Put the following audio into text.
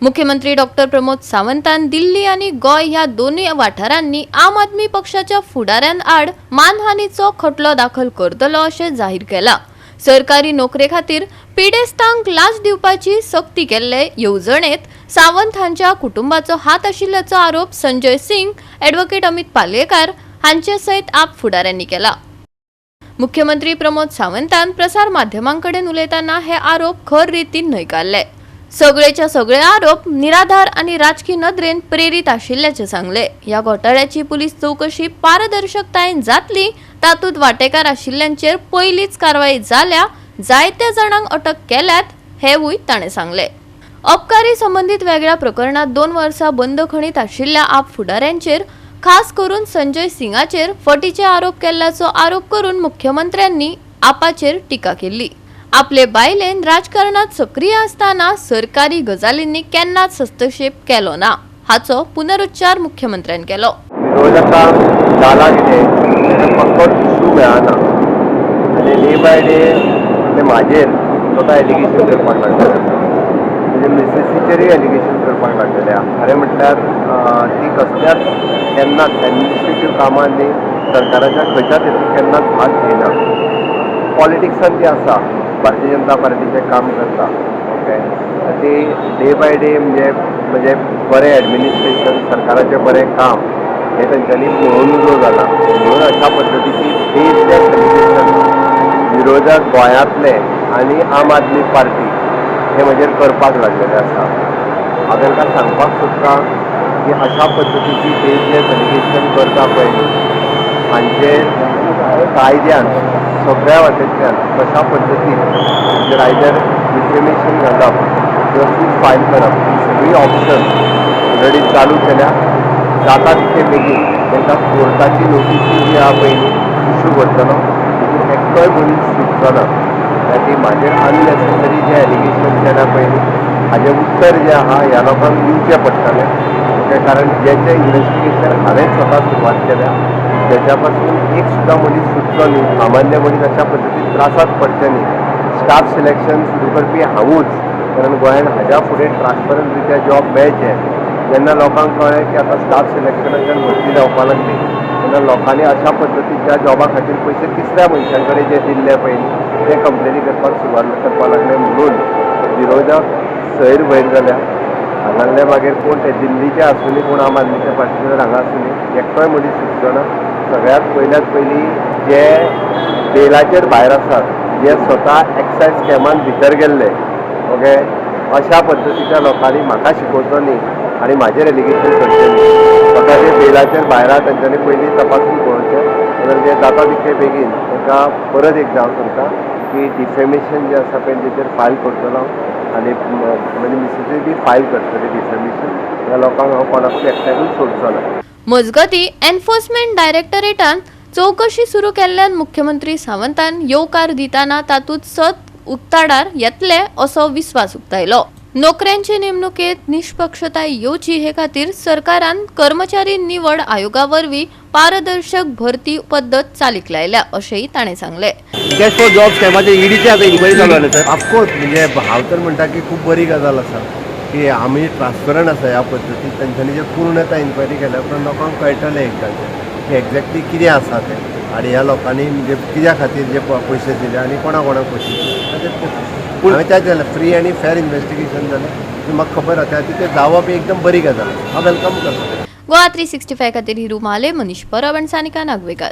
मुख्यमंत्री डॉक्टर प्रमोद सावंतान दिल्ली आणि गोय ह्या दोन्ही वाठारांनी आम आदमी पक्षाच्या फुडाऱ्यां आड मानहानीचो खटलो दाखल करतलो अशें जाहीर केला। सरकारी नोकरे खातीर पिडेस्तांक लाच दिवपाची सक्ती केल्ले येवजणेत सावंत हांच्या कुटुंबाचो हात आशिल्ल्याचो आरोप संजय सिंग, ॲडव्होकेट अमित पालयेकार हांचे सयत आप फुडाऱ्यांनी केला। मुख्यमंत्री प्रमोद सावंतान प्रसार माध्यमांकडेन उलयतना हे आरोप खर रितीन न्हयकारले। सगळेच्या सगळे आरोप निराधार आणि राजकीय नदरेन प्रेरित आशिल्ल्याचे सांगले। या घोटाळ्याची पुलीस चौकशी पारदर्शकतायेन जातली, तातूंत वांटेकार आशिल्ल्यांचेर पयलीच कारवाई जाल्या, जायत्या जाणांक अटक केल्यात हेवूय ताणें सांगले। अबकारी संबंधित वेगळ्या प्रकरणात 2 वर्सां बंदखणीत आशिल्ल्या आप फुडाऱ्यांचेर खास करून संजय सिंगाचेर फटीचे आरोप केल्ल्याचो आरोप करून मुख्यमंत्र्यांनी आपाचेर टिका केली। आपले बायलेन राजकारणात सक्रिय असताना सरकारी गजालींनी केन्नाच हस्तक्षेप केलो ना, हाचो पुनरुच्चार मुख्यमंत्र्यान केलो। विरोधकांक जाला कितें फकत इशू मेळना आनी डे बाय डे ते म्हाजेर स्वता एलिगेशन करपाक लागले, म्हणजे मिसेसीचेरय एलिगेशन करपाक लागलेले। खरें म्हटल्यार ती कसल्याच केन्नाच एडमिनिस्ट्रेटीव कामांनी सरकाराच्या खंयच्याच हेतून केन्नाच भाग घेयना। पॉलिटिक्सान ती आसा, भारतीय जनता पार्टीचे काम करता, ओके, ती डे बाय डे म्हणजे बरें एडमिनिस्ट्रेशन, सरकाराचें बरें काम हे तांच्यांनी पळोवन उजो जाला। म्हणून अशा पद्दतीची बेजलेस एलिगेशन विरोधक गोंयांतले आनी आम आदमी पार्टी हे म्हजेर करपाक लागलेले आसा। हांव तांकां सांगपाक सोदतां की अशा पद्दतीची बेजलेस एलिगेशन करता पळय हांचेर कायद्यान सगळ्या वाटेंतल्यान कशा पद्दतीन म्हणजे आयदर डिफेमेशन घालप किंवा सूट फायल करप ही सगळी ऑप्शन ऑलरेडी चालू केल्या। जाता तितके बेगीन तांकां कोर्टाची नोटीस जी आहा पळय इशू करतलो, तातूंत एकटोय मनीस सुटचो ना। ती म्हाजेर अननेसेसरी जे एलिगेशन केल्या पळय हाजें उत्तर जें आहा ह्या लोकांक दिवचें पडटलें, कारण जेचें इन्व्हेस्टिगेशन हांवें स्वता सुरवात केल्या त्याच्या पासून एक सुद्धा मनीस सुटलो न्ही, सामान्य मनीस अशा पद्दतीन त्रासात पडचे न्ही। स्टाफ सिलेक्शन सुरू करपी हांवूच, कारण गोंयांत हाज्या फुडें ट्रान्सपरंट रित्या जॉब मेळचे। जेन्ना लोकांक कळ्ळें की आतां स्टाफ सिलेक्शनाच्यान भरती जावपाक लागली तेन्ना लोकांनी अशा पद्दतीच्या जॉबा खातीर पयशे तिसऱ्या मनशां कडेन जे दिल्ले पळय ते कंप्लेनी करपाक सुरवात करपाक लागले। म्हणून विरोधक सैर भयर जाल्या। हांगासले मागीर कोण ते दिल्लीचे आसुनी कोण आम आदमीच्या पार्टीचे हांगा आसुनी एकटोय मनीस सुटचो ना। सगळ्यात पयलीं जे बेलाचेर भायर आसात, जे स्वता एक्सायज स्कॅमान भितर गेल्ले, ओके, अशा पद्दतीच्या लोकांनी म्हाका शिकोवचो न्ही आनी म्हाजेर एलिगेशन करचें न्ही। स्वता जे बेलाचेर भायर आहा तांच्यांनी पयलीं तपासून पळोवचें। जाल्यार जे जाता तितके बेगीन तांकां परत एक हांव सांगता की डिफेमेशन जे आसा पळय तेचेर फायल करतलो आनी म्हणजे मिसेसीय बी फायल करतली डिफेमेशन। ह्या लोकांक हांव कोणाकूय एकट्याकूय सोडचो ना। मजगती एन्फोर्समेंट डायरेक्टरेटान चौकशी सुरू केल्ल्यान मुख्यमंत्री सावंतान येवकार दिताना तातूंत सत उक्ताडार येतले असो विस्वास उक्तायलो। नोकऱ्यांचे नेमणुकेत निष्पक्षताय येवची हे खातीर सरकारान कर्मचारी निवड आयोगा वरवीं पारदर्शक भरती पद्दत चालीक लायल्या अशेंय ताणें सांगले। कॅश फॉर जॉब स्कॅमाचे ईडीचे आतां इन्क्वायरी चालू आसा सर। ऑफकोर्स म्हणजे हांव तर म्हणटा की खूब बरी गजाल आसा की आमी ट्रान्सपरंट आसा ह्या पद्दतीन। तांच्यांनी जे पूर्णता इन्क्वायरी केल्या उपरांत लोकांक कळटलें एकदांचें की एक्झॅक्टली कितें आसा तें आनी ह्या लोकांनी म्हणजे कित्या खातीर जे पयशे दिले आनी कोणा कोणाक पयशे दिले। हांवें त्या फ्री आनी फेर इन्व्हेस्टिगेशन जालें म्हाका खबर आसा ती तें जावप ही एकदम बरी गजाल हांव वेलकम करता। गोवा 365 खातीर हिरू महाले, मनीष परब आनी सानिका नागवेकर।